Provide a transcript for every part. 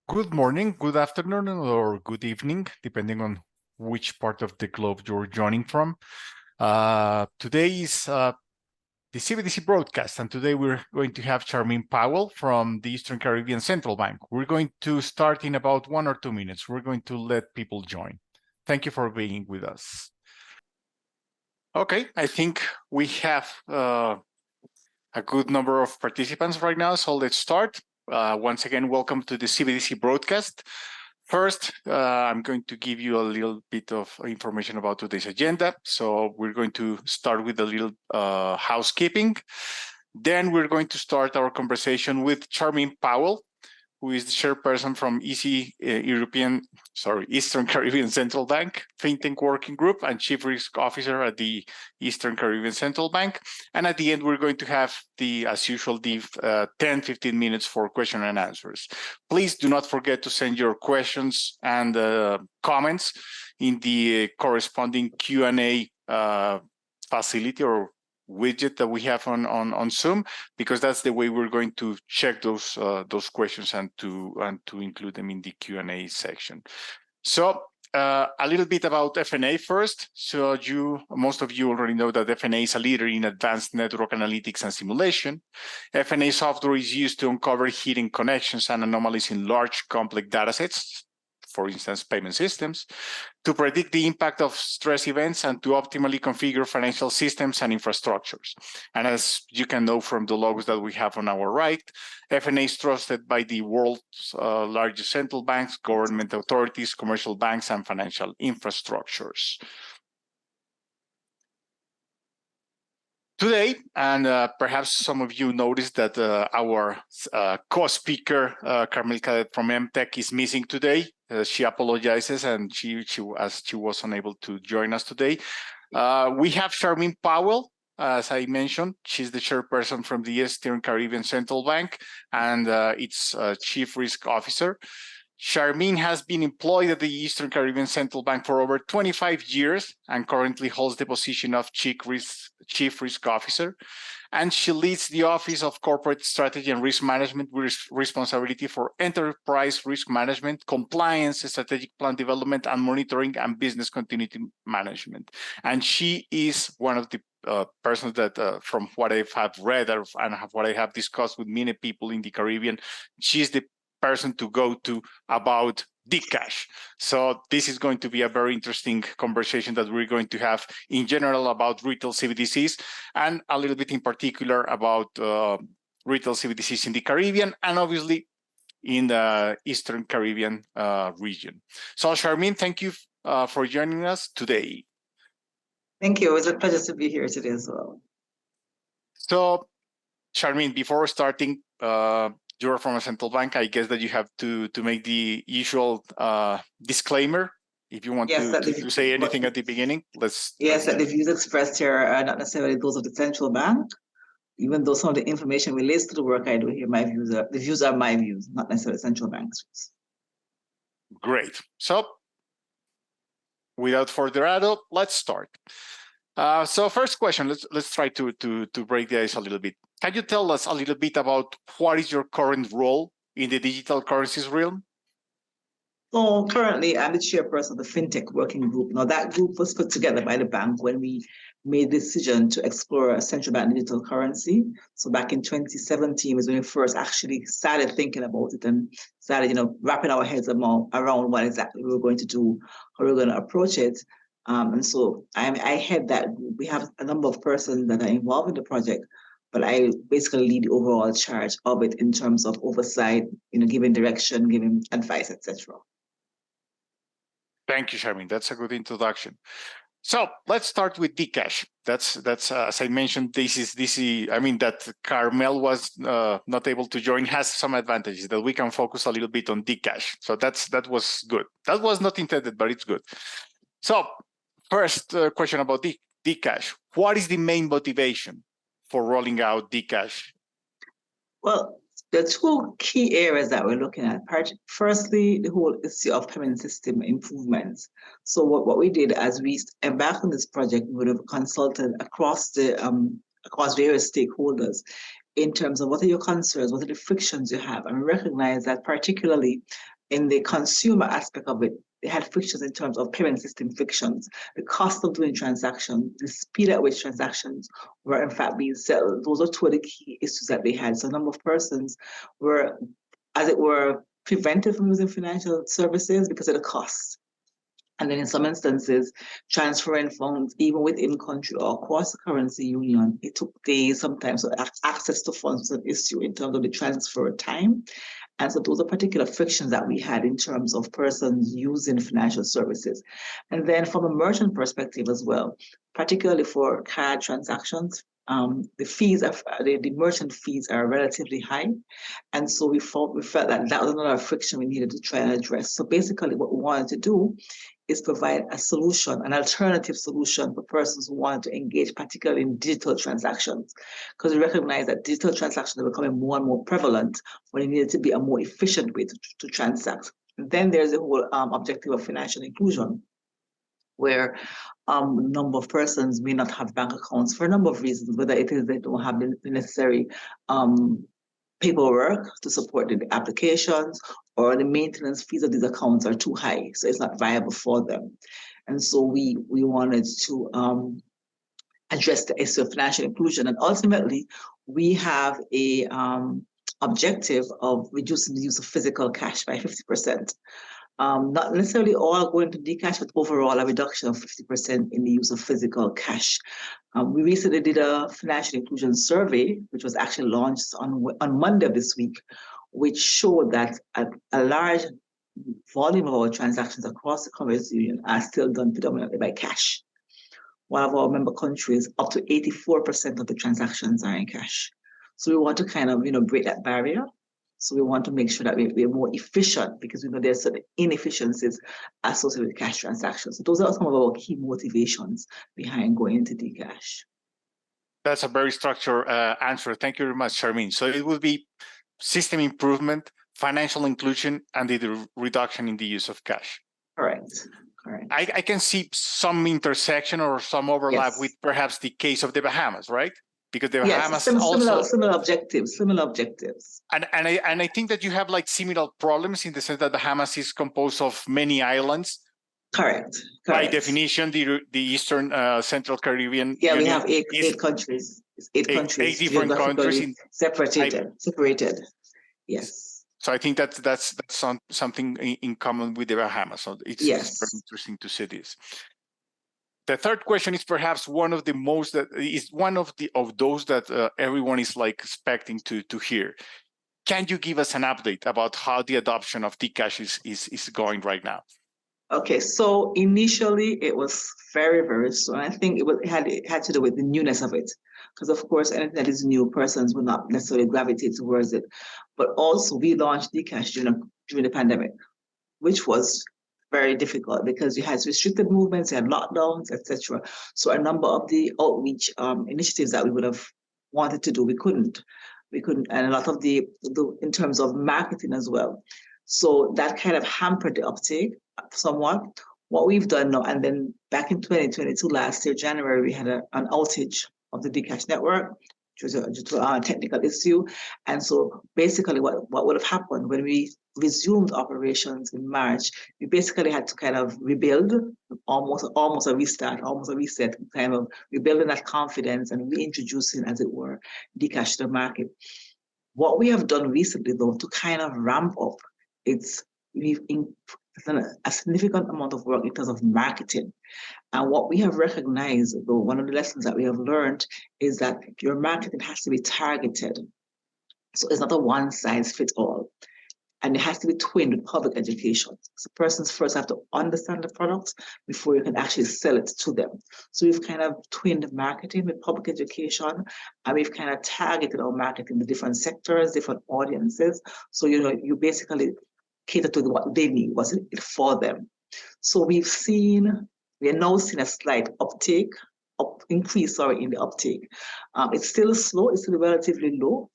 Good morning, good afternoon, or good evening, depending on which part of the globe you're joining from. Today is the CBDC Broadcast, and today we're going to have Sharmyn Powell from the Eastern Caribbean Central Bank. We're going to start in about 1 or 2 minutes. We're going to let people join. Thank you for being with us. Okay, I think we have a good number of participants right now, so let's start. Once again, welcome to the CBDC Broadcast. First, I'm going to give you a little bit of information about today's agenda. So we're going to start with a little housekeeping. Then we're going to start our conversation with Sharmyn Powell, who is the chairperson from Eastern Caribbean Central Bank, Fintech Working Group, and Chief Risk Officer at the Eastern Caribbean Central Bank. And at the end, we're going to have as usual, 10-15 minutes for question and answers. Please do not forget to send your questions and comments in the corresponding Q&A facility or widget that we have on Zoom, because that's the way we're going to check those questions and to include them in the Q&A section. So a little bit about FNA first. So most of you already know that FNA is a leader in advanced network analytics and simulation. FNA software is used to uncover hidden connections and anomalies in large complex datasets, for instance, payment systems, to predict the impact of stress events and to optimally configure financial systems and infrastructures. And as you can know from the logos that we have on our right, FNA is trusted by the world's largest central banks, government authorities, commercial banks, and financial infrastructures. Today, and perhaps some of you noticed that our co-speaker, Carmel Cadet from Mtech, is missing today. She apologizes, and she was unable to join us today. We have Sharmyn Powell, as I mentioned. She's the chairperson from the Eastern Caribbean Central Bank and its Chief Risk Officer. Sharmyn has been employed at the Eastern Caribbean Central Bank for over 25 years and currently holds the position of Chief Risk Officer. And she leads the Office of Corporate Strategy and Risk Management with responsibility for enterprise risk management, compliance, strategic plan development, and monitoring and business continuity management. And she is one of the persons that, from what I have read and what I have discussed with many people in the Caribbean, she's the person to go to about Dcash. So this is going to be a very interesting conversation that we're going to have in general about retail CBDCs and a little bit in particular about retail CBDCs in the Caribbean and obviously in the Eastern Caribbean region. So Sharmyn, thank you for joining us today. Thank you. It was a pleasure to be here today as well. So Sharmyn, before starting, you're from a central bank. I guess that you have to make the usual disclaimer. If you want to say anything at the beginning, let's. Yes, that the views expressed here are not necessarily those of the central bank. Even though some of the information relates to the work I do here, the views are my views, not necessarily central bank's views. Great. So, without further ado, let's start. So first question, let's try to break the ice a little bit. Can you tell us a little bit about what is your current role in the digital currencies realm? So currently, I'm the chairperson of the Fintech Working Group. Now, that group was put together by the bank when we made the decision to explore a central bank digital currency. So back in 2017 was when we first actually started thinking about it and started, wrapping our heads around what exactly we were going to do, how we were going to approach it. And so I head that group. We have a number of persons that are involved in the project, but I basically lead the overall charge of it in terms of oversight, giving direction, giving advice, etc. Thank you, Sharmyn. That's a good introduction. So let's start with Dcash. That's as I mentioned, that Carmel was not able to join has some advantages that we can focus a little bit on Dcash. So that was good. That was not intended, but it's good. So first question about Dcash. What is the main motivation for rolling out Dcash? Well, there are two key areas that we're looking at. Firstly, the whole issue of payment system improvements. So what we did as we embarked on this project, we would have consulted across various stakeholders in terms of what are your concerns, what are the frictions you have, and we recognize that particularly in the consumer aspect of it, they had frictions in terms of payment system frictions, the cost of doing transactions, the speed at which transactions were in fact being settled. Those are two of the key issues that they had. So a number of persons were, as it were, prevented from using financial services because of the cost. And then in some instances, transferring funds, even within country or across the currency union, it took days sometimes. So access to funds was an issue in terms of the transfer time. And so those are particular frictions that we had in terms of persons using financial services. And then from a merchant perspective as well, particularly for card transactions, the fees of the merchant fees are relatively high. And so we felt that that was another friction we needed to try and address. So basically what we wanted to do is provide a solution, an alternative solution for persons who want to engage, particularly in digital transactions, because we recognize that digital transactions are becoming more and more prevalent when it needed to be a more efficient way to transact. And then there's the whole objective of financial inclusion, where a number of persons may not have bank accounts for a number of reasons, whether it is they don't have the necessary paperwork to support the applications, or the maintenance fees of these accounts are too high, so it's not viable for them. And so we wanted to address the issue of financial inclusion. And ultimately, we have a objective of reducing the use of physical cash by 50%. Not necessarily all going to Dcash, but overall a reduction of 50% in the use of physical cash. We recently did a financial inclusion survey, which was actually launched on Monday of this week, which showed that a large volume of our transactions across the currency union are still done predominantly by cash. One of our member countries, up to 84% of the transactions are in cash. So we want to kind of, break that barrier. So we want to make sure that we're more efficient, because we know there's certain inefficiencies associated with cash transactions. So those are some of our key motivations behind going into Dcash. That's a very structured answer. Thank you very much, Sharmyn. So it will be system improvement, financial inclusion, and the reduction in the use of cash. Correct. I can see some intersection or some overlap with perhaps the case of the Bahamas, right? Because the Bahamas also similar objectives. And I think that you have like similar problems in the sense that the Bahamas is composed of many islands. Correct. By definition, the Eastern Central Caribbean. Yeah, we have eight countries. Eight different countries separated. Yes. So I think that's something in common with the Bahamas. So it's very interesting to see this. The third question is perhaps one of those that everyone is like expecting to hear. Can you give us an update about how the adoption of Dcash is going right now? Okay, so initially it was very, very slow. I think it had to do with the newness of it, because of course anything that is new, persons will not necessarily gravitate towards it. But also we launched Dcash during the pandemic, which was very difficult because you had restricted movements, you had lockdowns, etc. So a number of the outreach initiatives that we would have wanted to do, we couldn't, and a lot of the in terms of marketing as well. So that kind of hampered the uptake somewhat. What we've done now, and then back in 2022, last year, January, we had an outage of the Dcash network, which was due to a technical issue. And so basically what would have happened when we resumed operations in March, we basically had to kind of rebuild, almost a reset, kind of rebuilding that confidence and reintroducing, as it were, Dcash to the market. What we have done recently, though, to kind of ramp up, we've done a significant amount of work in terms of marketing. And what we have recognized, though, one of the lessons that we have learned is that your marketing has to be targeted. So it's not a one-size-fits-all. And it has to be twinned with public education. So persons first have to understand the product before you can actually sell it to them. So we've kind of twinned marketing with public education, and we've kind of targeted our marketing to different sectors, different audiences. So, you basically cater to what they need, what's it for them. So we are now seeing a slight increase in the uptake. It's still slow, it's still relatively low.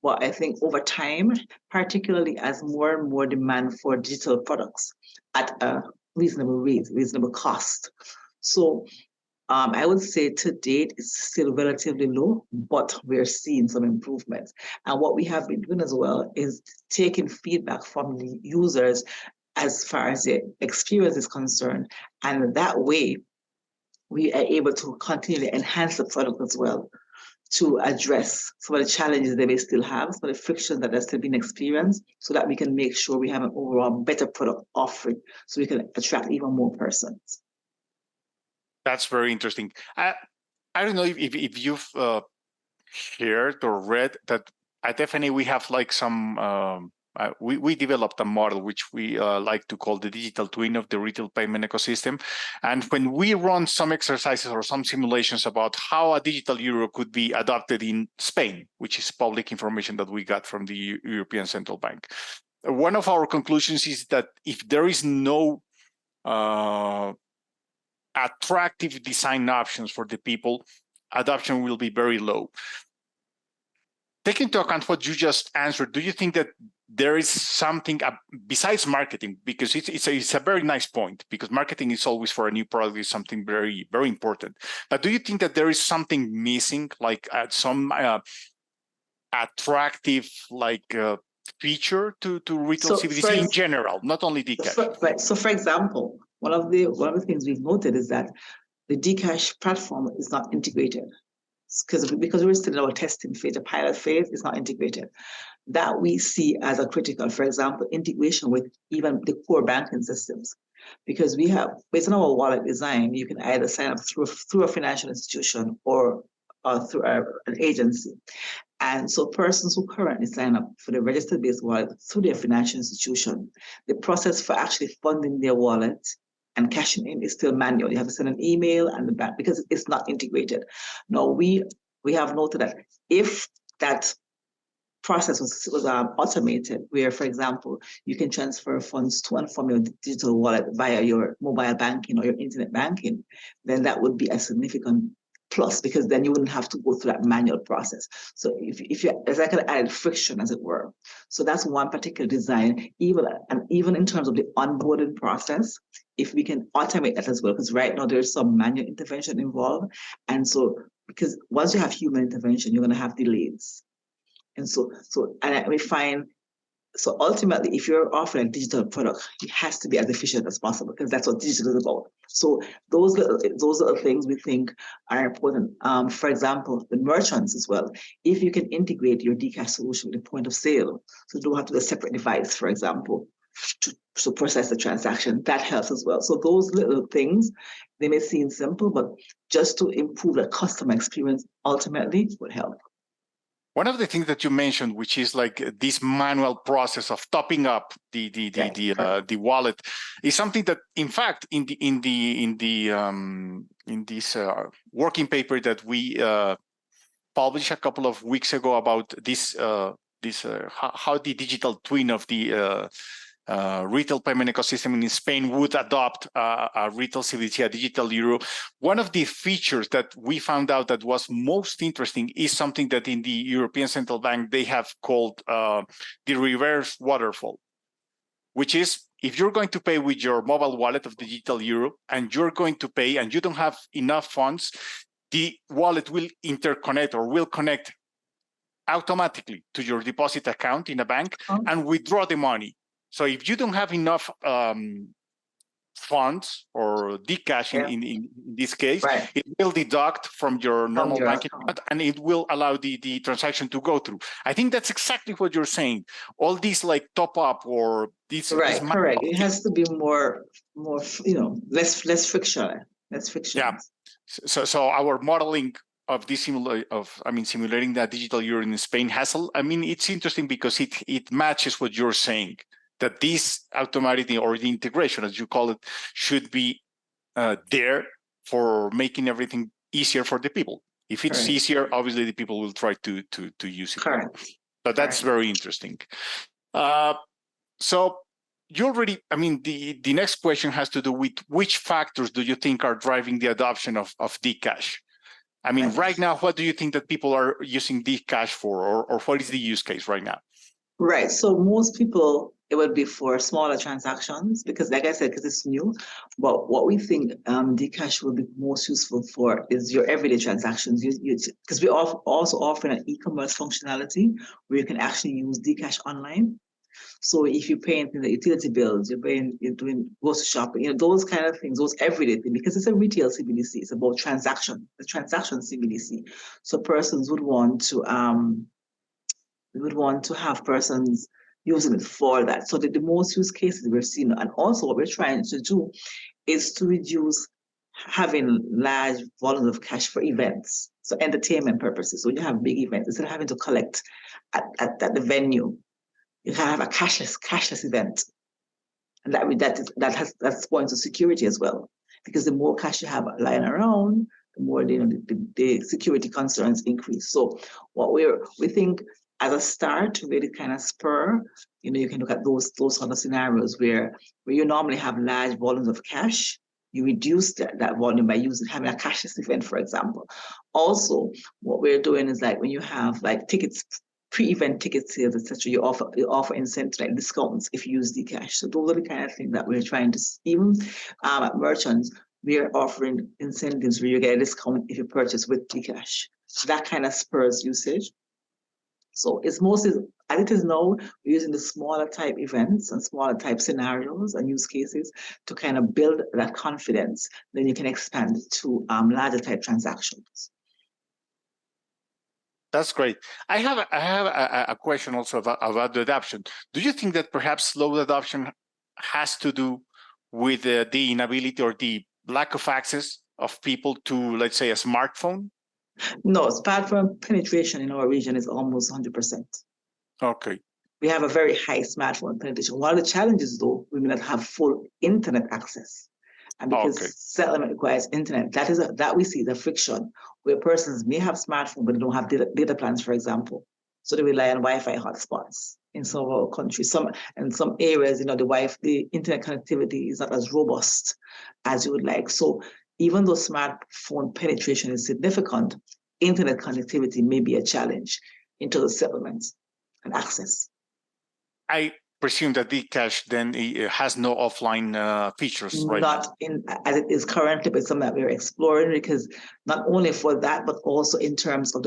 But I think over time, particularly as more and more demand for digital products at a reasonable rate, reasonable cost. So I would say to date it's still relatively low, but we're seeing some improvements. And what we have been doing as well is taking feedback from the users as far as the experience is concerned. And that way, we are able to continually enhance the product as well to address some of the challenges they may still have, some of the frictions that are still being experienced, so that we can make sure we have an overall better product offering so we can attract even more persons. That's very interesting. I don't know if you've heard or read that at FNA we have like some we developed a model which we like to call the digital twin of the retail payment ecosystem. And when we run some exercises or some simulations about how a digital euro could be adopted in Spain, which is public information that we got from the European Central Bank, one of our conclusions is that if there is no attractive design options for the people, adoption will be very low. Taking into account what you just answered, do you think that there is something besides marketing? Because it's a very nice point, because marketing is always for a new product is something very, very important. But do you think that there is something missing, like some attractive feature to retail CBDC in general, not only Dcash? So for example, one of the things we've noted is that the Dcash platform is not integrated. Because we're still in our testing phase, a pilot phase, it's not integrated. That we see as a critical, for example, integration with even the core banking systems. Because we have, based on our wallet design, you can either sign up through a financial institution or through an agency. And so persons who currently sign up for the registered based wallet through their financial institution, the process for actually funding their wallet and cashing in is still manual. You have to send an email and the bank, because it's not integrated. Now, we have noted that if that process was automated, where, for example, you can transfer funds to and from your digital wallet via your mobile banking or your internet banking, then that would be a significant plus, because then you wouldn't have to go through that manual process. So if you, as I can add friction, as it were. So that's one particular design, even in terms of the onboarding process, if we can automate that as well, because right now there's some manual intervention involved. And so, because once you have human intervention, you're going to have delays. And so we find, so ultimately, if you're offering a digital product, it has to be as efficient as possible, because that's what digital is about. So those little things we think are important. For example, the merchants as well. If you can integrate your Dcash solution with the point of sale, so you don't have to do a separate device, for example, to process the transaction, that helps as well. So those little things, they may seem simple, but just to improve the customer experience ultimately would help. One of the things that you mentioned, which is like this manual process of topping up the wallet, is something that, in fact, in this working paper that we published a couple of weeks ago about this how the digital twin of the retail payment ecosystem in Spain would adopt a retail CBDC, a digital euro. One of the features that we found out that was most interesting is something that in the European Central Bank they have called the reverse waterfall, which is if you're going to pay with your mobile wallet of digital euro and you're going to pay and you don't have enough funds, the wallet will interconnect or will connect automatically to your deposit account in a bank and withdraw the money. So if you don't have enough funds or Dcash in this case, it will deduct from your normal banking account and it will allow the transaction to go through. I think that's exactly what you're saying. All these like top up or these correct. It has to be more less friction. Yeah. So our modeling of this simulating that digital euro in Spain has it's interesting because it matches what you're saying, that this automatic or the integration, as you call it, should be there for making everything easier for the people. If it's easier, obviously the people will try to use it. So that's very interesting. So you already, the next question has to do with which factors do you think are driving the adoption of Dcash? Right now, what do you think that people are using Dcash for, or what is the use case right now? Right. So most people it would be for smaller transactions because, like I said, because it's new. But what we think Dcash will be most useful for is your everyday transactions. Because we also offer an e-commerce functionality where you can actually use Dcash online. So if you're paying the utility bills, you're doing grocery shopping, those kind of things, those everyday things, because it's a retail CBDC, it's about the transaction CBDC. So persons would want to have persons using it for that. So the most use cases we've seen, and also what we're trying to do is to reduce having large volumes of cash for events, so entertainment purposes. So when you have big events, instead of having to collect at the venue, you can have a cashless event, and that's point to security as well, because the more cash you have lying around, the more the security concerns increase. So what we think as a start to really kind of spur, you can look at those sort of scenarios where you normally have large volumes of cash. You reduce that volume by having a cashless event, for example. Also, what we're doing is like when you have like tickets, pre-event ticket sales, etc., you offer incentives like discounts if you use Dcash. So those are the kind of things that we're trying to even at merchants. We are offering incentives where you get a discount if you purchase with Dcash. So that kind of spurs usage. So it's mostly, as it is now, we're using the smaller type events and smaller type scenarios and use cases to kind of build that confidence. Then you can expand to larger type transactions. That's great. I have a question also about the adoption. Do you think that perhaps slow adoption has to do with the inability or the lack of access of people to, let's say, a smartphone? No, smartphone penetration in our region is almost 100%. Okay. We have a very high smartphone penetration. One of the challenges, though, we may not have full internet access. And because settlement requires internet, that we see the friction where persons may have smartphone, but they don't have data plans, for example. So they rely on Wi-Fi hotspots in some of our countries. In some areas, the internet connectivity is not as robust as you would like. So even though smartphone penetration is significant, internet connectivity may be a challenge into the settlements and access. I presume that Dcash then has no offline features, right? Not as it is currently, but something that we're exploring, because not only for that, but also in terms of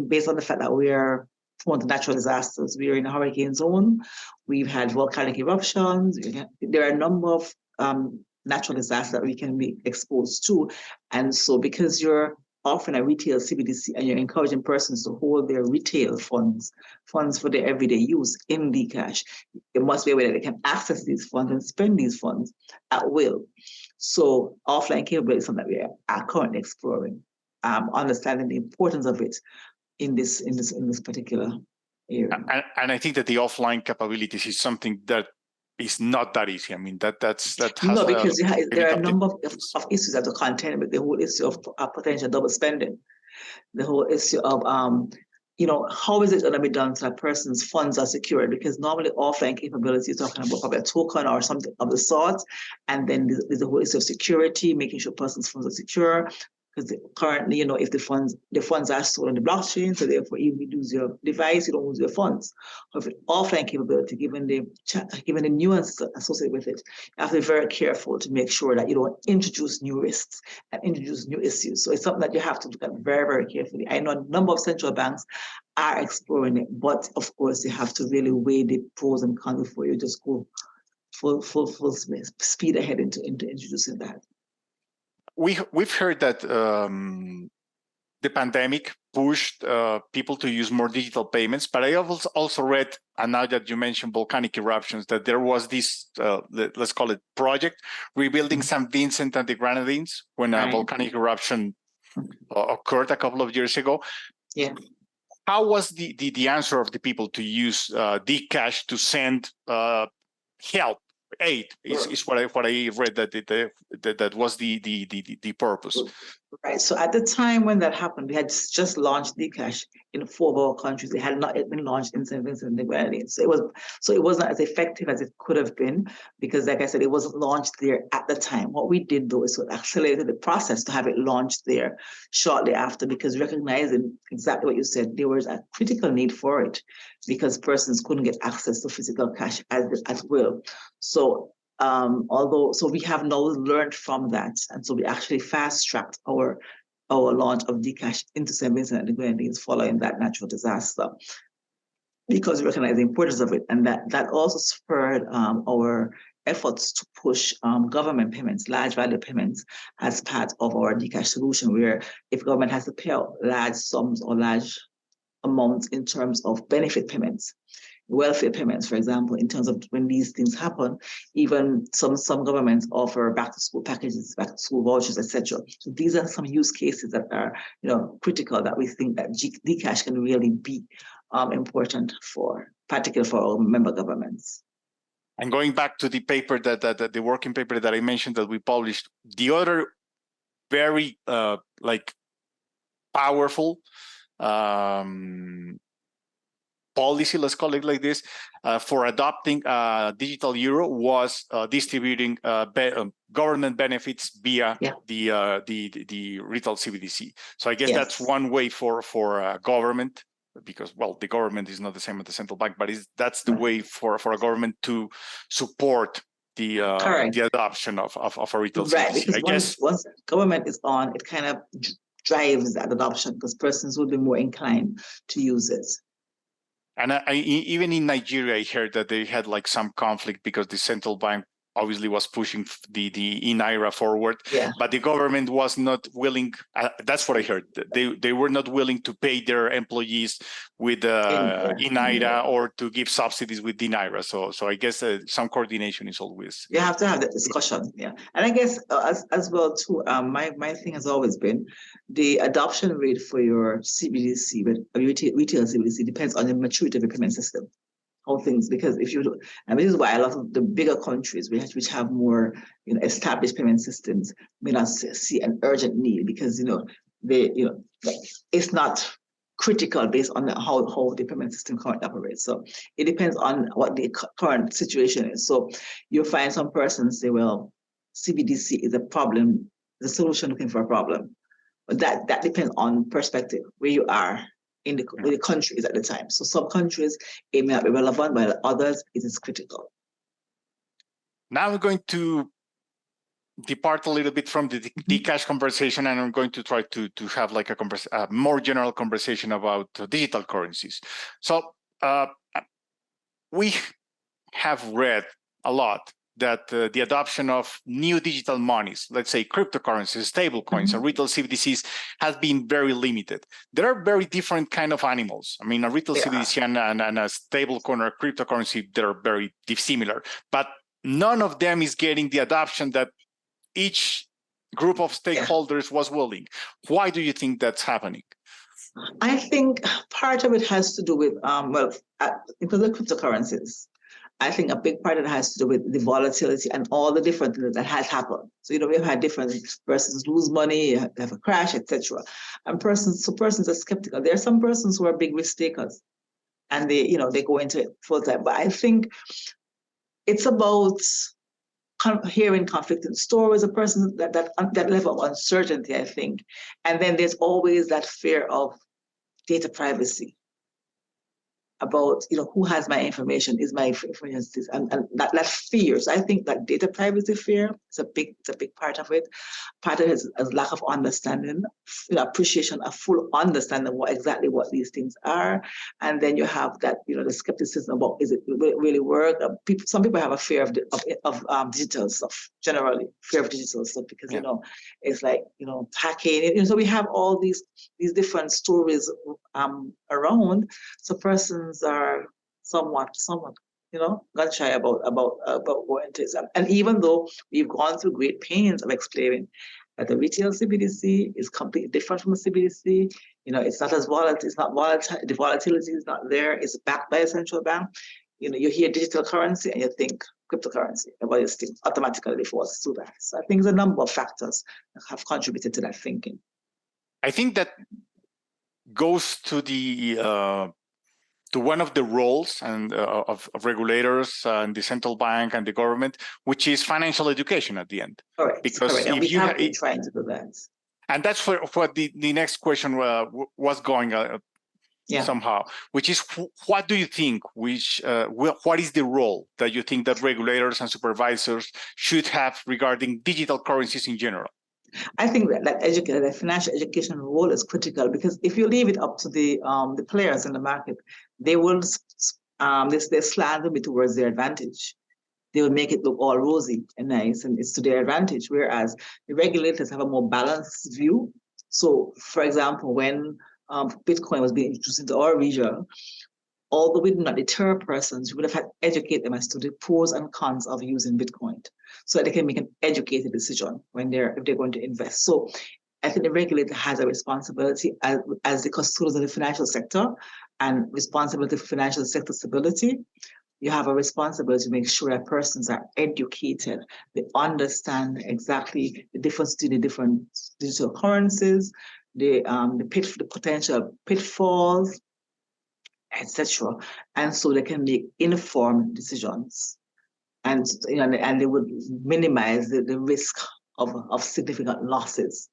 based on the fact that we are prone to natural disasters. We are in a hurricane zone. We've had volcanic eruptions. There are a number of natural disasters that we can be exposed to. And so because you're offering a retail CBDC and you're encouraging persons to hold their retail funds for their everyday use in Dcash, it must be a way that they can access these funds and spend these funds at will. So offline capability is something that we are currently exploring, understanding the importance of it in this particular area. And I think that the offline capabilities is something that is not that easy. I mean, that has no, because there are a number of issues that are contend with the whole issue of potential double spending, the whole issue of how is it going to be done so that a person's funds are secured? Because normally offline capability is talking about probably a token or something of the sort, and then there's the whole issue of security, making sure persons' funds are secure. Because currently, if the funds are stored on the blockchain, so therefore, if you lose your device, you don't lose your funds. However, offline capability, given the nuances associated with it, you have to be very careful to make sure that you don't introduce new risks and introduce new issues. So it's something that you have to look at very, very carefully. I know a number of central banks are exploring it, but of course, you have to really weigh the pros and cons before you just go full speed ahead into introducing that. We've heard that the pandemic pushed people to use more digital payments, but I also read, and now that you mentioned volcanic eruptions, that there was this, let's call it project, rebuilding St. Vincent and the Grenadines when a volcanic eruption occurred a couple of years ago. Yeah. How was the answer of the people to use Dcash to send help? Aid is what I read that was the purpose. Right. So at the time when that happened, we had just launched Dcash in 4 of our countries. It had not yet been launched in St. Vincent and the Grenadines. So it wasn't as effective as it could have been because, like I said, it wasn't launched there at the time. What we did though is we accelerated the process to have it launched there shortly after, because recognizing exactly what you said, there was a critical need for it because persons couldn't get access to physical cash as well. So so we have now learned from that, and so we actually fast-tracked our launch of Dcash into St. Vincent and the Grenadines following that natural disaster, because we recognize the importance of it, and that also spurred our efforts to push government payments, large value payments, as part of our Dcash solution, where if government has to pay out large sums or large amounts in terms of benefit payments, welfare payments, for example, in terms of when these things happen, even some governments offer back to school packages, back to school vouchers, etc. So these are some use cases that are, critical, that we think that Dcash can really be important for, particularly for our member governments. And going back to the paper that the working paper that I mentioned that we published, the other very powerful policy, let's call it like this, for adopting digital euro was distributing government benefits via the retail CBDC. So I guess that's one way for government, because, well, the government is not the same as the central bank, but that's the way for a government to support the adoption of a retail CBDC. Because once government is on, it kind of drives that adoption because persons will be more inclined to use it. And even in Nigeria, I heard that they had some conflict because the central bank obviously was pushing the e-Naira forward, but the government was not willing. That's what I heard. They were not willing to pay their employees with e-Naira or to give subsidies with the Naira. So I guess some coordination is always. You have to have that discussion, and I guess as well too. My thing has always been the adoption rate for your CBDC, but retail CBDC, depends on the maturity of the payment system. All things, because if you look, and this is why a lot of the bigger countries which have more established payment systems may not see an urgent need, because it's not critical based on how the payment system currently operates. So it depends on what the current situation is. So you'll find some persons say, well, CBDC is a problem, the solution looking for a problem. But that depends on perspective, where you are in the countries at the time. So some countries, it may not be relevant, while others, it is critical. Now we're going to depart a little bit from the Dcash conversation, and I'm going to try to have a more general conversation about digital currencies. So we have read a lot that the adoption of new digital monies, let's say cryptocurrencies, stablecoins, and retail CBDCs has been very limited. There are very different kind of animals. I mean, a retail CBDC and a stablecoin or a cryptocurrency, they're very similar, but none of them is getting the adoption that each group of stakeholders was willing. Why do you think that's happening? I think part of it has to do with, in terms of cryptocurrencies, I think a big part of it has to do with the volatility and all the different things that has happened. So, we've had different persons lose money, have a crash, etc. And persons are skeptical. There are some persons who are big risk takers, and they go into it full time. But I think it's about hearing conflicting stories, a person that level of uncertainty, I think. And then there's always that fear of data privacy, about who has my information, is my information, and that fear. So I think that data privacy fear is a big part of it. Part of it is a lack of understanding, appreciation, a full understanding of exactly what these things are. And then you have that the skepticism about, is it really work? Some people have a fear of digital stuff, generally fear of digital stuff, because it's like hacking. So we have all these different stories around. So persons are somewhat gun shy about what it is. And even though we've gone through great pains of explaining that the retail CBDC is completely different from a CBDC, it's not as volatile, it's not volatile, the volatility is not there, it's backed by a central bank. You hear digital currency and you think cryptocurrency. Everybody still automatically defaults to that. So I think there's a number of factors that have contributed to that thinking. I think that goes to the to one of the roles and of regulators and the central bank and the government, which is financial education at the end. Correct. Because correct. And if we you have been trying to do that. And that's what the next question was going somehow, which is what do you think, what is the role that you think that regulators and supervisors should have regarding digital currencies in general? I think that financial education role is critical, because if you leave it up to the players in the market, they will they slant them towards their advantage. They will make it look all rosy and nice, and it's to their advantage. Whereas the regulators have a more balanced view. So, for example, when Bitcoin was being introduced into our region, although we did not deter persons, we would have had to educate them as to the pros and cons of using Bitcoin, so that they can make an educated decision if they're going to invest. So I think the regulator has a responsibility as the custodian of the financial sector and responsibility for financial sector stability. You have a responsibility to make sure that persons are educated. They understand exactly the difference between the different digital currencies, the potential pitfalls, etc., and so they can make informed decisions, and and they would minimize the risk of significant losses.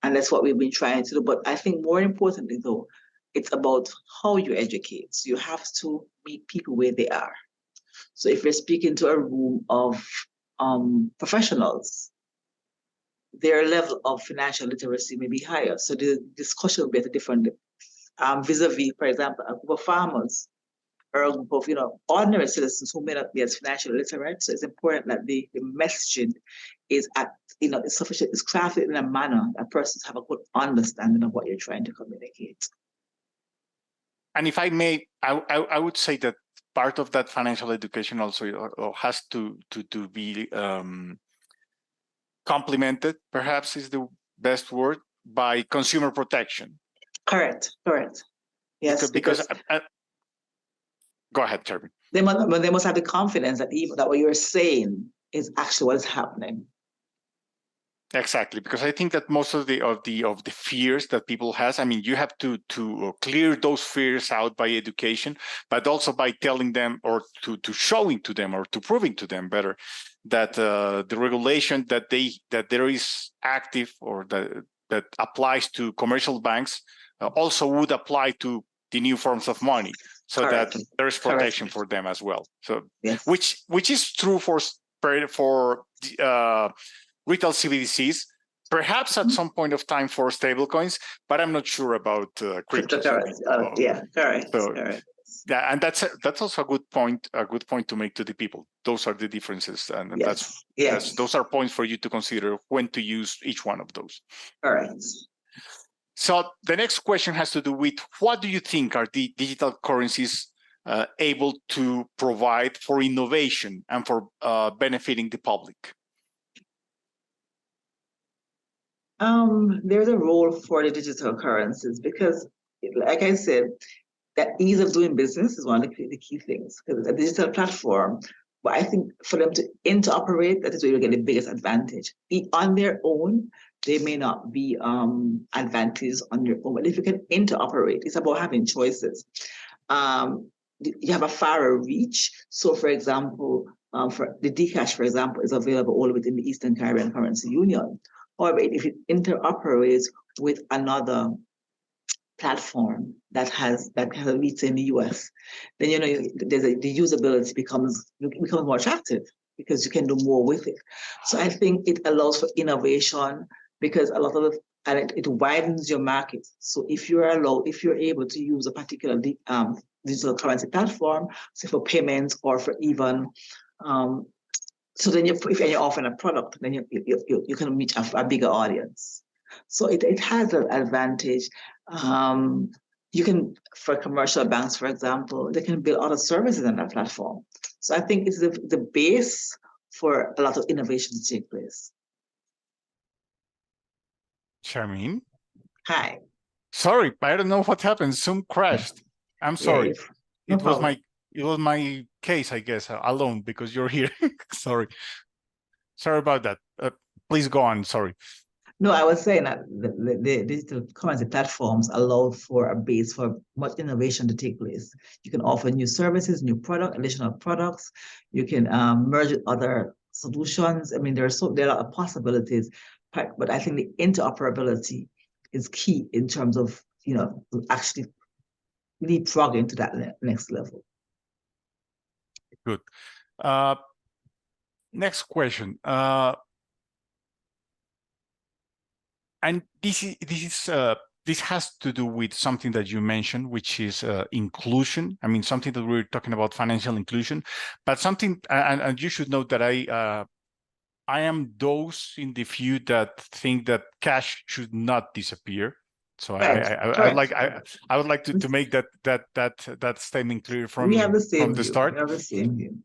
And that's what we've been trying to do. But I think more importantly, though, it's about how you educate. So you have to meet people where they are. So if you're speaking to a room of professionals, their level of financial literacy may be higher. So the discussion will be at a different vis-a-vis, for example, a group of farmers or a group of ordinary citizens who may not be as financially literate. So it's important that the messaging is it's sufficient, it's crafted in a manner that persons have a good understanding of what you're trying to communicate. And if I may, I would say that part of that financial education also has to be complemented, perhaps is the best word, by consumer protection. Correct. Yes, because go ahead, Chairman. They must have the confidence that what you're saying is actually what's happening. Exactly, because I think that most of the fears that people has, I mean, you have to clear those fears out by education, but also by telling them or to showing to them or to proving to them better that the regulation that there is active or that applies to commercial banks also would apply to the new forms of money, so Correct. that there is protection for them as well. So yes. which is true for retail CBDCs, perhaps at some point of time for stablecoins, but I'm not sure about cryptocurrency. Yeah, correct. So, correct. Yeah, and that's also a good point to make to the people. Those are the differences, and yes. those are points for you to consider when to use each one of those. Correct. So the next question has to do with what do you think are the digital currencies able to provide for innovation and for benefiting the public? There's a role for the digital currencies because, like I said, that ease of doing business is one of the key things. Because it's a digital platform, but I think for them to interoperate, that is where you get the biggest advantage. On their own, they may not be advantages on your own, but if you can interoperate, it's about having choices. You have a fairer reach. So, for example, for the Dcash, for example, is available all within the Eastern Caribbean Currency Union. However, if it interoperates with another platform that has a reach in the US, then the usability becomes more attractive because you can do more with it. So I think it allows for innovation because a lot of it widens your market. So if you're able to use a particular digital currency platform, say for payments or for even so then if you're offering a product, then you can reach a bigger audience. So it has an advantage. You can, for commercial banks, for example, they can build other services on that platform. So I think it's the base for a lot of innovation to take place. Sharmyn? Hi. Sorry, I don't know what happened. Zoom crashed. I'm sorry. Yeah, no problem. it was my case, I guess, alone because you're here. Sorry about that. Please go on. Sorry. No, I was saying that the digital currency platforms allow for a base for much innovation to take place. You can offer new services, new product, additional products. You can merge with other solutions. I mean, there are a lot of possibilities, but I think the interoperability is key in terms of actually leapfrogging to that next level. Good. Next question. And this has to do with something that you mentioned, which is inclusion. I mean, something that we're talking about, financial inclusion, but something, and you should know that I am those in the view that think that cash should not disappear. So right. I would like to make that statement clear from the start. We have the same view.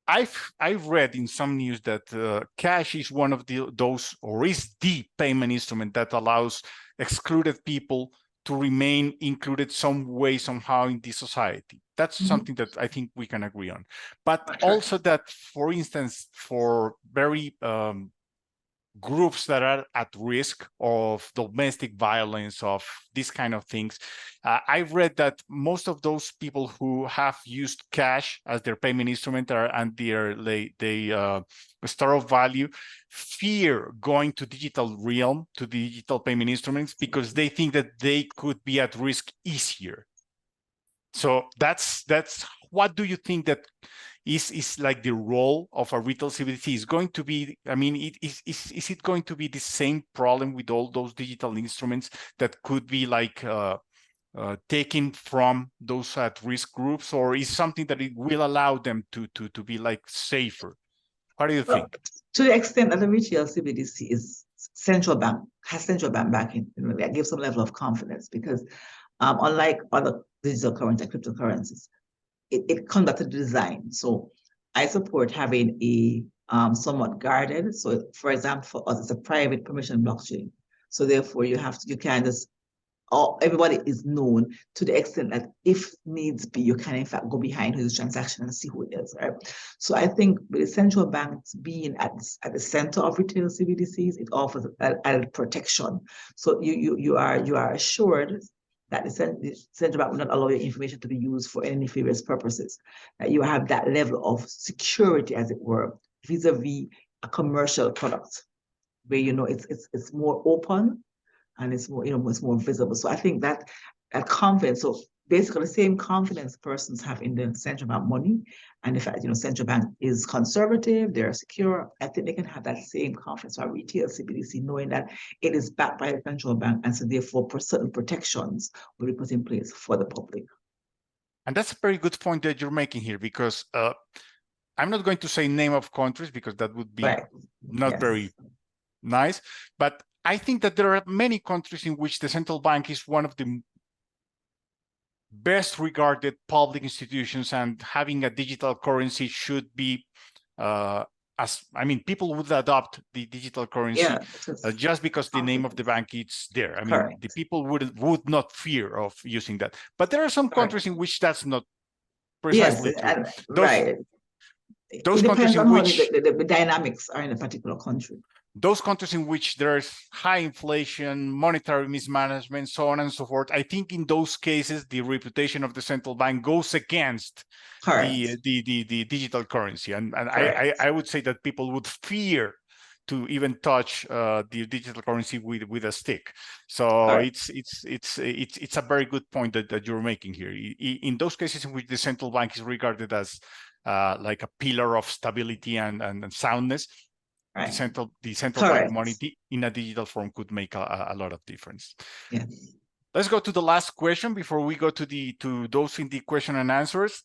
I've read in some news that cash is one of those, or is the payment instrument that allows excluded people to remain included some way, somehow in the society. That's something that I think we can agree on. But also that, for instance, for very groups that are at risk of domestic violence, of these kind of things, I've read that most of those people who have used cash as their payment instrument and their store of value fear going to digital realm, to digital payment instruments, because they think that they could be at risk easier. So that's what do you think that is like the role of a retail CBDC? Is going to be, I mean, is it going to be the same problem with all those digital instruments that could be like taken from those at-risk groups, or is something that it will allow them to be like safer? What do you think? To the extent that the retail CBDC is central bank backing, that gives some level of confidence, because unlike other digital currency, cryptocurrencies, it conducted design. So I support having a somewhat guarded. So for example, for us, it's a private permission blockchain. So therefore you can just, everybody is known to the extent that if needs be, you can in fact go behind who's transaction and see who it is, right? So I think with the central banks being at the center of retail CBDCs, it offers added protection. So you are assured that the central bank will not allow your information to be used for any nefarious purposes. That you have that level of security, as it were, vis-a-vis a commercial product, where it's more open and it's more it's more visible. So I think that confidence. So basically, the same confidence persons have in the central bank money, and the fact central bank is conservative, they're secure. I think they can have that same confidence for retail CBDC, knowing that it is backed by the central bank, and so therefore certain protections will be put in place for the public. And that's a very good point that you're making here, because I'm not going to say name of countries because that would be not very nice, but I think that there are many countries in which the central bank is one of the best regarded public institutions, and having a digital currency should be people would adopt the digital currency just because the name of the bank is there. I mean, the people would not fear of using that. But there are some countries in which that's not precisely true. Those countries in which the dynamics are in a particular country. Those countries in which there's high inflation, monetary mismanagement, so on and so forth, I think in those cases, the reputation of the central bank goes against the digital currency. And I would say that people would fear to even touch the digital currency with a stick. So it's a very good point that you're making here. In those cases in which the central bank is regarded as like a pillar of stability and soundness, the central bank money in a digital form could make a lot of difference. Yes. Let's go to the last question before we go to those in the question and answers.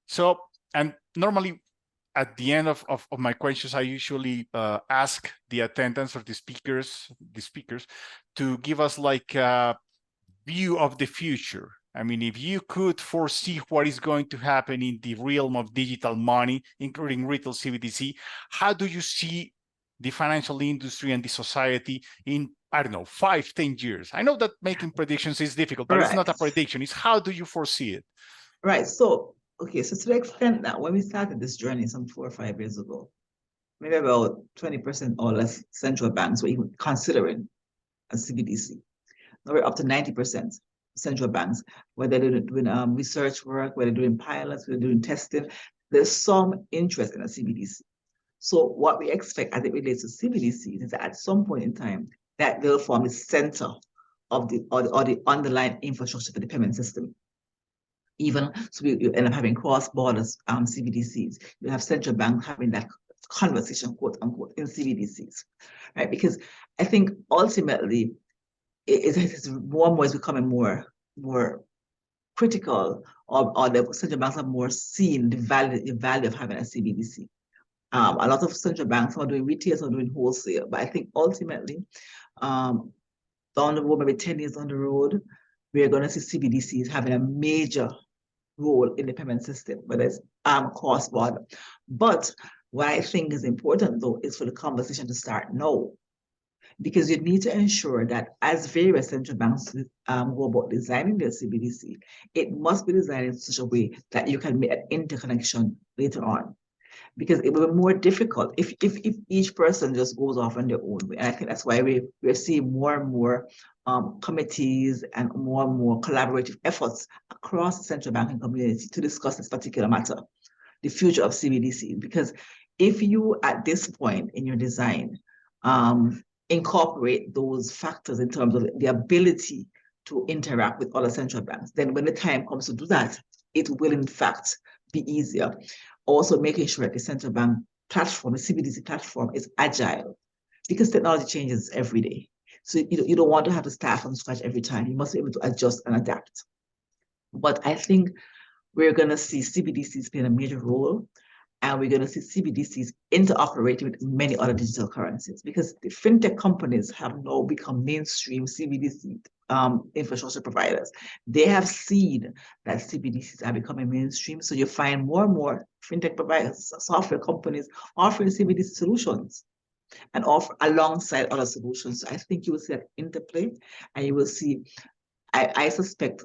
So, and normally at the end of my questions, I usually ask the attendants or the speakers to give us like a view of the future. I mean, if you could foresee what is going to happen in the realm of digital money, including retail CBDC, how do you see the financial industry and the society in, I don't know, 5, 10 years? I know that making predictions is difficult, but it's not a prediction. It's how do you foresee it? Right. So, okay. So to the extent that when we started this journey some 4 or 5 years ago, maybe about 20% or less central banks were even considering a CBDC. Now we're up to 90% central banks, whether they're doing research work, whether they're doing pilots, whether they're doing testing. There's some interest in a CBDC. So what we expect as it relates to CBDCs is that at some point in time, that they'll form the center of the underlying infrastructure for the payment system. Even so, you end up having cross-border CBDCs. You have central banks having that conversation, quote unquote, in CBDCs, right? Because I think ultimately it's more and more is becoming more critical, or the central banks are more seeing the value of having a CBDC. A lot of central banks are doing retail, some are doing wholesale, but I think ultimately, down the road, maybe 10 years on the road, we're going to see CBDCs having a major role in the payment system, whether it's cross-border. But what I think is important, though, is for the conversation to start now, because you need to ensure that as various central banks go about designing their CBDC, it must be designed in such a way that you can make an interconnection later on. Because it will be more difficult if each person just goes off on their own way. And I think that's why we're seeing more and more committees and more collaborative efforts across the central banking community to discuss this particular matter, the future of CBDC. Because if you, at this point in your design, incorporate those factors in terms of the ability to interact with other central banks, then when the time comes to do that, it will in fact be easier. Also making sure that the central bank platform, the CBDC platform, is agile, because technology changes every day. So you don't want to have to start from scratch every time. You must be able to adjust and adapt. But I think we're going to see CBDCs playing a major role, and we're going to see CBDCs interoperating with many other digital currencies, because the fintech companies have now become mainstream CBDC infrastructure providers. They have seen that CBDCs are becoming mainstream. So you find more and more fintech providers, software companies offering CBDC solutions and offer alongside other solutions. So I think you will see that interplay, and you will see, I suspect,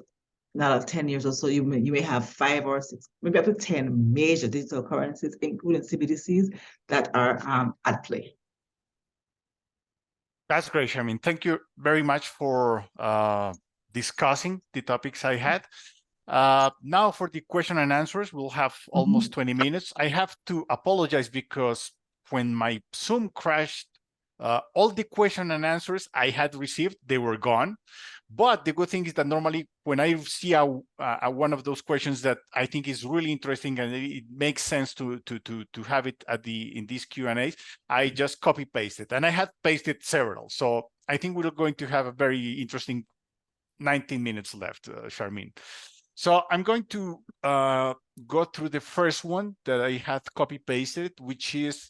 now 10 years or so, you may have 5 or 6, maybe up to 10 major digital currencies, including CBDCs, that are at play. That's great, Sharmyn. Thank you very much for discussing the topics I had. Now for the question and answers, we'll have almost 20 minutes. I have to apologize because when my Zoom crashed, all the question and answers I had received, they were gone. But the good thing is that normally when I see one of those questions that I think is really interesting and it makes sense to have it in these Q&As, I just copy paste it, and I had pasted several. So I think we're going to have a very interesting 19 minutes left, Sharmyn. So I'm going to go through the first one that I had copy pasted, which is,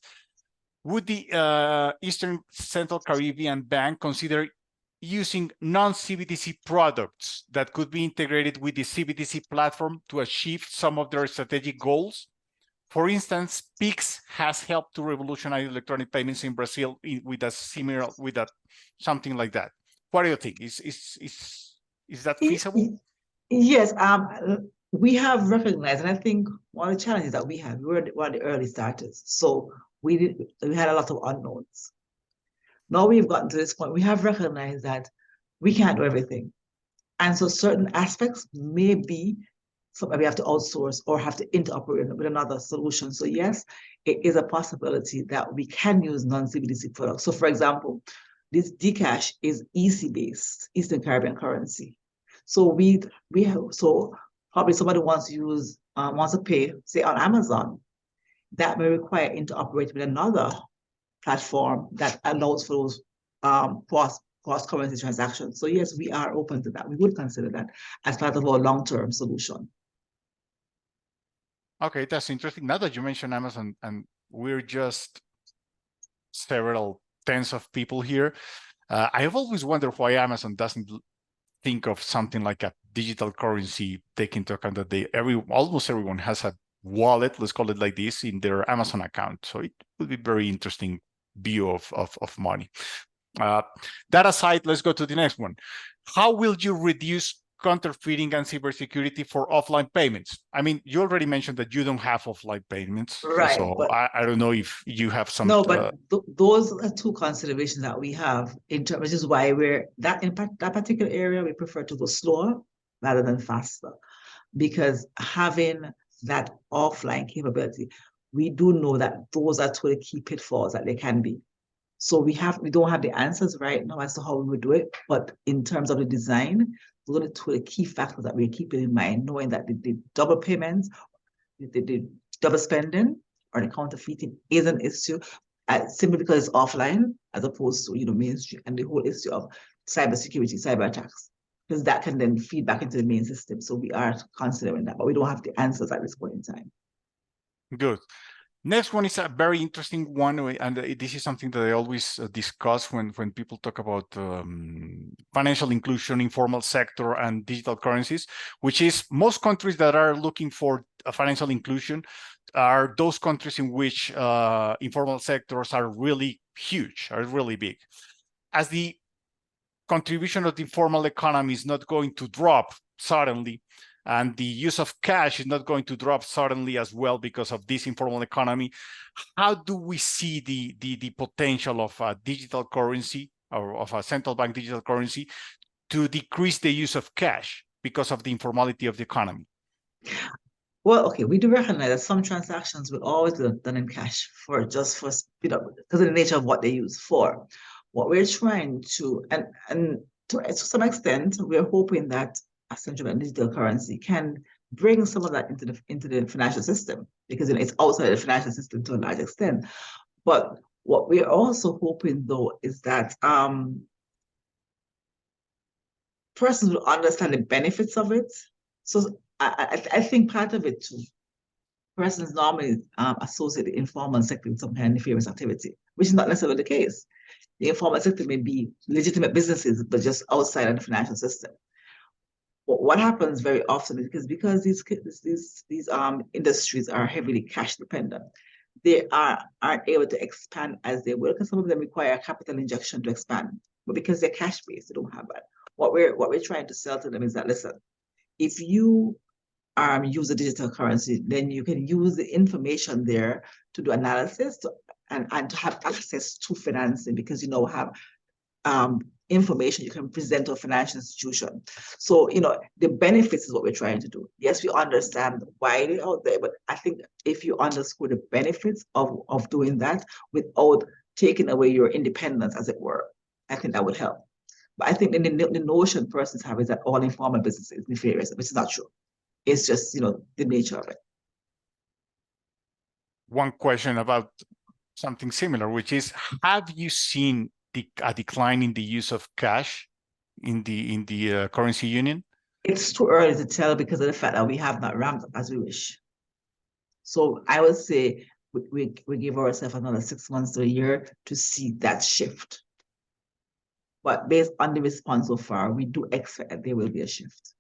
would the Eastern Central Caribbean Bank consider using non-CBDC products that could be integrated with the CBDC platform to achieve some of their strategic goals? For instance, Pix has helped to revolutionize electronic payments in Brazil with something like that. What do you think? Is that feasible? Yes, we have recognized, and I think one of the challenges that we have, we were one of the early starters, so we had a lot of unknowns. Now we've gotten to this point, we have recognized that we can't do everything. And so certain aspects may be something we have to outsource or have to interoperate with another solution. So yes, it is a possibility that we can use non-CBDC products. So for example, this Dcash is EC-based, Eastern Caribbean currency. So so probably somebody wants to pay, say on Amazon, that may require interoperate with another platform that allows for those cross-currency transactions. So yes, we are open to that. We would consider that as part of our long-term solution. Okay, that's interesting. Now that you mentioned Amazon, and we're just several tens of people here, I have always wondered why Amazon doesn't think of something like a digital currency, take into account that almost everyone has a wallet, let's call it like this, in their Amazon account. So it would be very interesting view of money. That aside, let's go to the next one. How will you reduce counterfeiting and cybersecurity for offline payments? I mean, you already mentioned that you don't have offline payments, Right, so but I don't know if you have some. no, but those are two considerations that we have in terms, which is why we're that in that particular area we prefer to go slower rather than faster, because having that offline capability, we do know that those are two of the key pitfalls that they can be. So we don't have the answers right now as to how we would do it, but in terms of the design, those are the two of the key factors that we're keeping in mind, knowing that the double payments, the double spending or the counterfeiting is an issue, simply because it's offline as opposed to mainstream, and the whole issue of cybersecurity, cyber attacks, because that can then feed back into the main system. So we are considering that, but we don't have the answers at this point in time. Good. Next one is a very interesting one, and this is something that I always discuss when people talk about financial inclusion, informal sector, and digital currencies, which is most countries that are looking for a financial inclusion are those countries in which informal sectors are really huge, are really big. As the contribution of the informal economy is not going to drop suddenly, and the use of cash is not going to drop suddenly as well because of this informal economy, how do we see the potential of a digital currency or of a central bank digital currency to decrease the use of cash because of the informality of the economy? Well, okay, we do recognize that some transactions will always be done in cash because of the nature of what they use for. What we're trying to, and to some extent, we're hoping that a central bank digital currency can bring some of that into the financial system, because it's outside the financial system to a large extent. But what we're also hoping, though, is that persons will understand the benefits of it. So I think part of it too, persons normally associate the informal sector with some kind of nefarious activity, which is not necessarily the case. The informal sector may be legitimate businesses, but just outside of the financial system. What happens very often is because these industries are heavily cash dependent, they aren't able to expand as they will, because some of them require capital injection to expand. But because they're cash based, they don't have that. What we're trying to sell to them is that, listen, if you use a digital currency, then you can use the information there to do analysis and to have access to financing, because you have information you can present to a financial institution. So, the benefits is what we're trying to do. Yes, we understand why they're out there, but I think if you underscore the benefits of doing that without taking away your independence, as it were, I think that would help. But I think the notion persons have is that all informal business is nefarious, which is not true. It's just, the nature of it. One question about something similar, which is, have you seen a decline in the use of cash in the currency union? It's too early to tell because of the fact that we have not ramped up as we wish. So I would say we give ourselves another 6 months to a year to see that shift. But based on the response so far, we do expect that there will be a shift.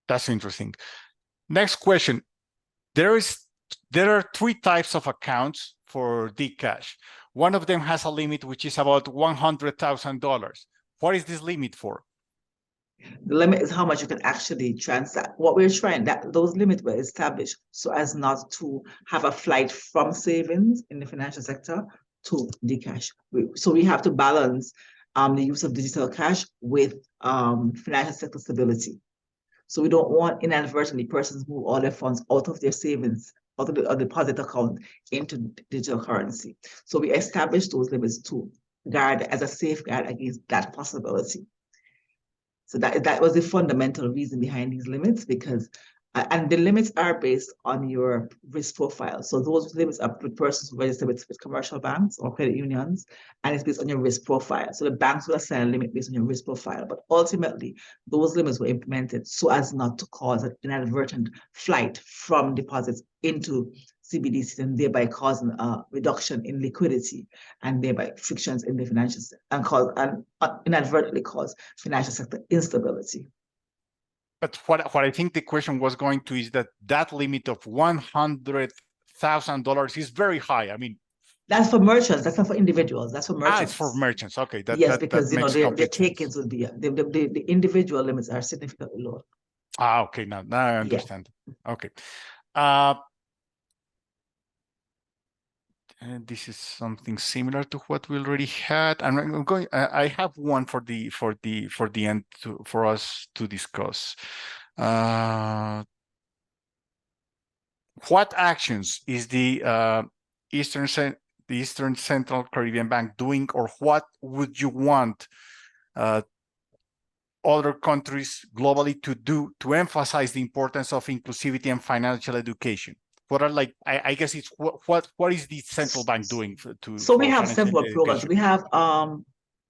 That's interesting. Next question. There are 3 types of accounts for Dcash. One of them has a limit which is about $100,000. What is this limit for? The limit is how much you can actually transact. What we're trying, those limits were established so as not to have a flight from savings in the financial sector to Dcash. So we have to balance the use of digital cash with financial sector stability. So we don't want inadvertently persons move all their funds out of their savings, out of the deposit account into digital currency. So we established those limits to guard as a safeguard against that possibility. So that was the fundamental reason behind these limits, because and the limits are based on your risk profile. So those limits are for persons who register with commercial banks or credit unions, and it's based on your risk profile. So the banks will assign a limit based on your risk profile, but ultimately those limits were implemented so as not to cause an inadvertent flight from deposits into CBDCs and thereby causing a reduction in liquidity and thereby frictions in the financial sector and inadvertently cause financial sector instability. But what I think the question was going to is that limit of $100,000 is very high. I mean, That's for merchants. That's not for individuals. That's for merchants. It's for merchants. Okay, yes, because that makes their complete takings sense. would be the individual limits are significantly lower. Okay, now I understand. Yeah. Okay. And this is something similar to what we already had. And I'm going. I have one for the end for us to discuss. What actions is the Eastern Central Caribbean Bank doing, or what would you want other countries globally to do to emphasize the importance of inclusivity and financial education? What are I guess it's what is the central bank doing So we have several education? programs.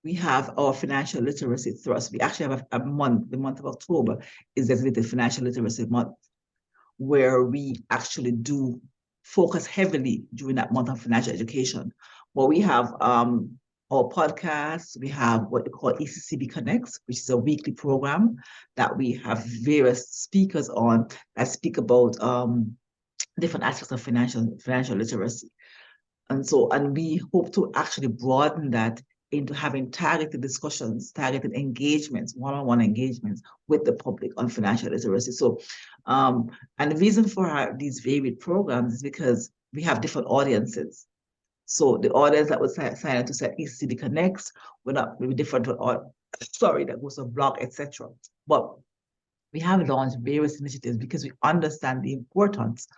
We have our financial literacy thrust. We actually have a month. The month of October is designated Financial Literacy Month, where we actually do focus heavily during that month on financial education. Well, we have our podcasts. We have what we call ECCB Connects, which is a weekly program that we have various speakers on that speak about different aspects of financial literacy. And we hope to actually broaden that into having targeted discussions, targeted engagements, one-on-one engagements with the public on financial literacy. So, and the reason for these varied programs is because we have different audiences. So the audience that was signed up to set ECCB Connects will not be different to that goes to blog, etc. But we have launched various initiatives because we understand the importance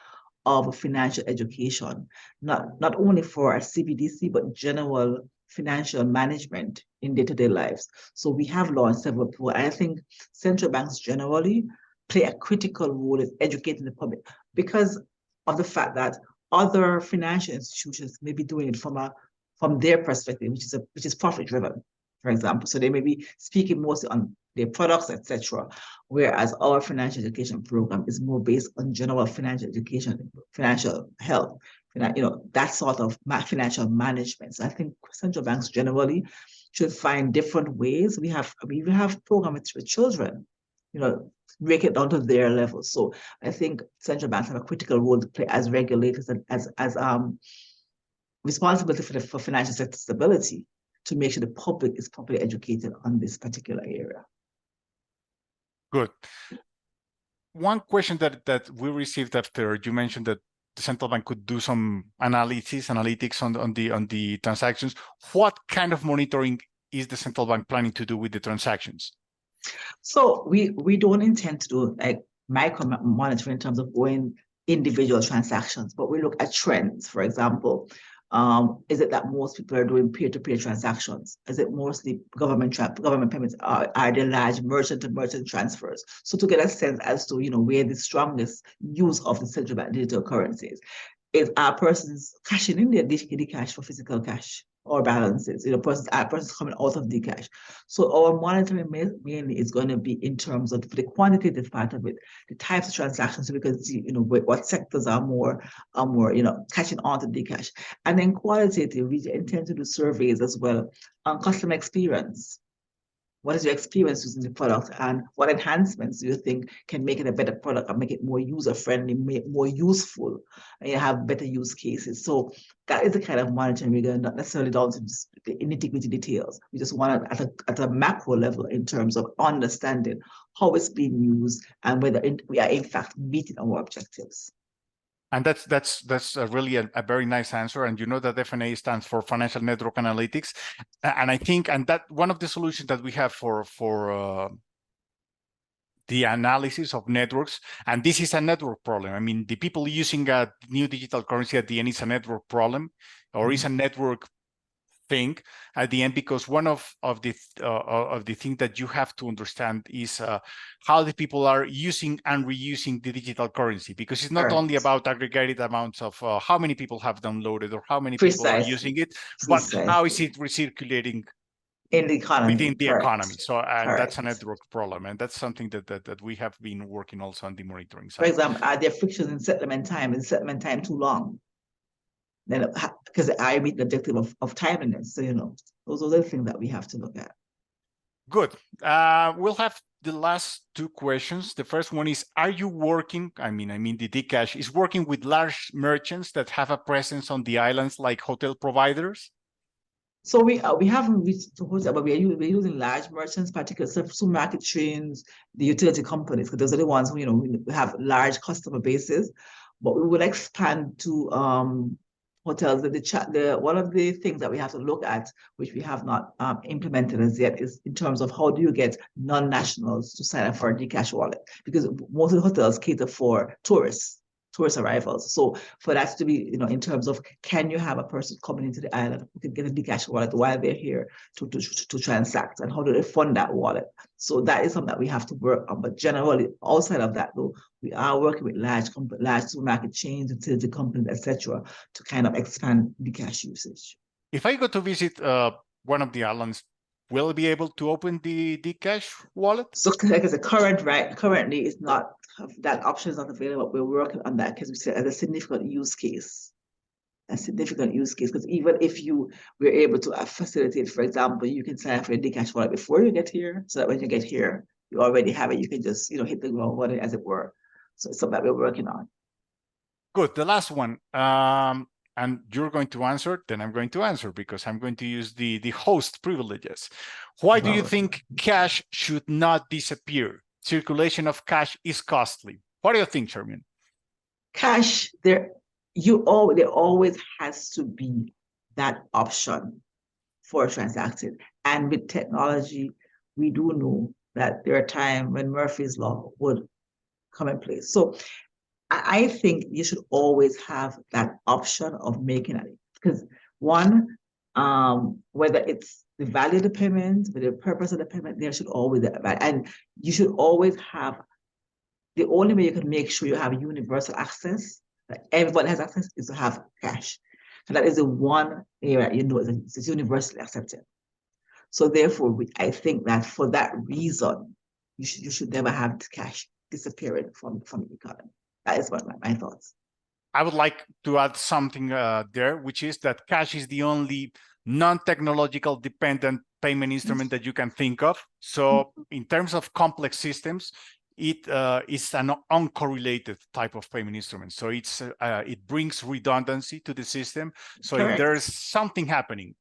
of financial education, not only for our CBDC, but general financial management in day-to-day lives. So we have launched several programs. I think central banks generally play a critical role in educating the public because of the fact that other financial institutions may be doing it from their perspective, which is profit-driven, for example. So they may be speaking mostly on their products, etc. Whereas our financial education program is more based on general financial education, financial health, that sort of financial management. So I think central banks generally should find different ways. We have programs with children, break it down to their level. So I think central banks have a critical role to play as regulators and as responsibility for financial sector stability to make sure the public is properly educated on this particular area. Good. One question that we received after you mentioned that the central bank could do some analytics on the transactions. What kind of monitoring is the central bank planning to do with the transactions? So we don't intend to do like micro monitoring in terms of going individual transactions, but we look at trends. For example, is it that most people are doing peer-to-peer transactions? Is it mostly government payments? Are there large merchant-to-merchant transfers? So to get a sense as to where the strongest use of the central bank digital currencies is, our persons cashing in their Dcash for physical cash or balances, persons coming out of Dcash. So our monitoring mainly is going to be in terms of the quantitative part of it, the types of transactions, so we can see, what sectors are more catching on to Dcash. And then qualitative, we intend to do surveys as well on customer experience. What is your experience using the product, and what enhancements do you think can make it a better product and make it more user-friendly, more useful, and you have better use cases? So that is the kind of monitoring we're going, not necessarily down to the nitty-gritty details. We just want it at a macro level in terms of understanding how it's being used and whether we are in fact meeting our objectives. And that's really a very nice answer. And that FNA stands for Financial Network Analytics. And I think, that one of the solutions that we have for the analysis of networks, and this is a network problem. I mean, the people using a new digital currency at the end is a network problem, or is a network thing at the end, because one of the things that you have to understand is how the people are using and reusing the digital currency, because it's not only about aggregated amounts of how many people have downloaded or how many people are using it, but how is it recirculating in the economy, within the economy. So and that's a network problem, and that's something that we have been working also on the monitoring side. For example, are there frictions in settlement time? Is settlement time too long? Then, because I meet the objective of timeliness. So those are the things that we have to look at. Good. We'll have the last two questions. The first one is, are you working, the Dcash is working with large merchants that have a presence on the islands like hotel providers? So we haven't reached the hotel, but we're using large merchants, particularly supermarket chains, the utility companies, because those are the ones who, who have large customer bases. But we will expand to hotels. One of the things that we have to look at, which we have not implemented as yet, is in terms of how do you get non-nationals to sign up for a Dcash wallet, because most of the hotels cater for tourist arrivals. So for that to be, in terms of, can you have a person coming into the island who can get a Dcash wallet while they're here to transact, and how do they fund that wallet? So that is something that we have to work on. But generally, outside of that, though, we are working with large supermarket chains, utility companies, etc., to kind of expand Dcash usage. If I go to visit one of the islands, will I be able to open the Dcash wallet? So like I said, currently it's not, that option is not available. We're working on that because we see it as a significant use case. Because even if we're able to facilitate, for example, you can sign up for a Dcash wallet before you get here, so that when you get here, you already have it. You can just, hit the ground running, as it were. So it's something that we're working on. Good. The last one, and you're going to answer, then I'm going to answer, because I'm going to use the host privileges. Why do you think cash should not disappear? Circulation of cash is costly. What do you think, Sharmyn? Cash, there always has to be that option for transacting. And with technology, we do know that there are times when Murphy's Law would come in place. So I think you should always have that option of making it. Because one, whether it's the value of the payment, the purpose of the payment, there should always be that. And you should always have, the only way you can make sure you have universal access, that everybody has access, is to have cash. And that is the one area it's universally accepted. So therefore, I think that for that reason, you should never have cash disappearing from the economy. That is what my thoughts. I would like to add something there, which is that cash is the only non-technological dependent payment instrument that you can think of. So in terms of complex systems, it is an uncorrelated type of payment instrument. So it brings redundancy to the system. So Correct. If there's something happening,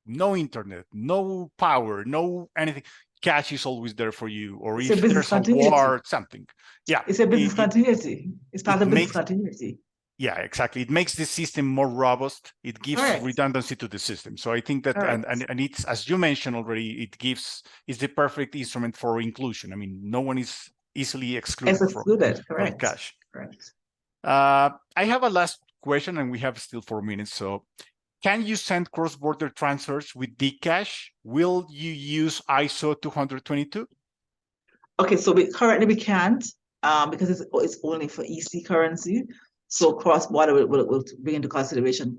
no internet, no power, no anything, cash is always there for you. Or if there's a war or something. Yeah. It's a business continuity. It's part of business continuity. Yeah, exactly. It makes the system more robust. It gives Correct. Redundancy to the system. So I think that, and it's, as you mentioned already, it's the perfect instrument for inclusion. I mean, no one is easily excluded from cash. Correct. I have a last question, and we have still 4 minutes. So can you send cross-border transfers with Dcash? Will you use ISO 222? Okay, so currently we can't because it's only for EC currency. So cross-border will bring into consideration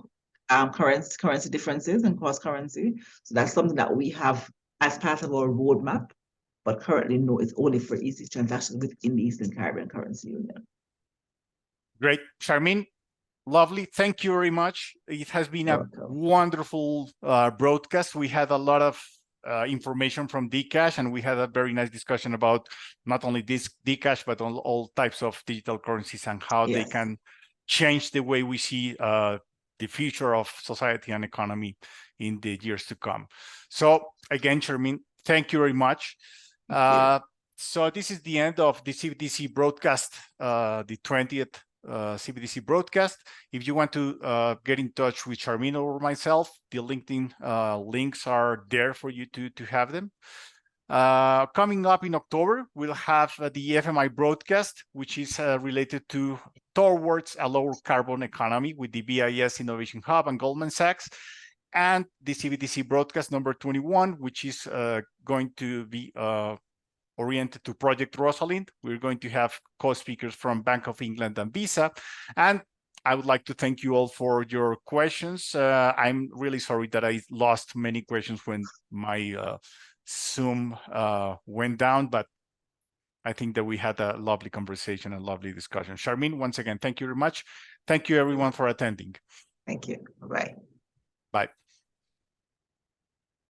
currency differences and cross-currency. So that's something that we have as part of our roadmap. But currently, no, it's only for EC transactions within the Eastern Caribbean Currency Union. Great. Sharmyn, lovely. Thank you very much. It has been a wonderful broadcast. We had a lot of information from Dcash, and we had a very nice discussion about not only this Dcash, but on all types of digital currencies and how they can change the way we see the future of society and economy in the years to come. So again, Sharmyn, thank you very much. So this is the end of the CBDC broadcast, the 20th CBDC broadcast. If you want to get in touch with Sharmyn or myself, the LinkedIn links are there for you to have them. Coming up in October, we'll have the FMI broadcast, which is related towards a lower carbon economy with the BIS Innovation Hub and Goldman Sachs, and the CBDC broadcast number 21, which is going to be oriented to Project Rosalind. We're going to have co-speakers from Bank of England and Visa. And I would like to thank you all for your questions. I'm really sorry that I lost many questions when my Zoom went down, but I think that we had a lovely conversation and lovely discussion. Sharmyn, once again, thank you very much. Thank you everyone for attending. Thank you. Bye. Bye.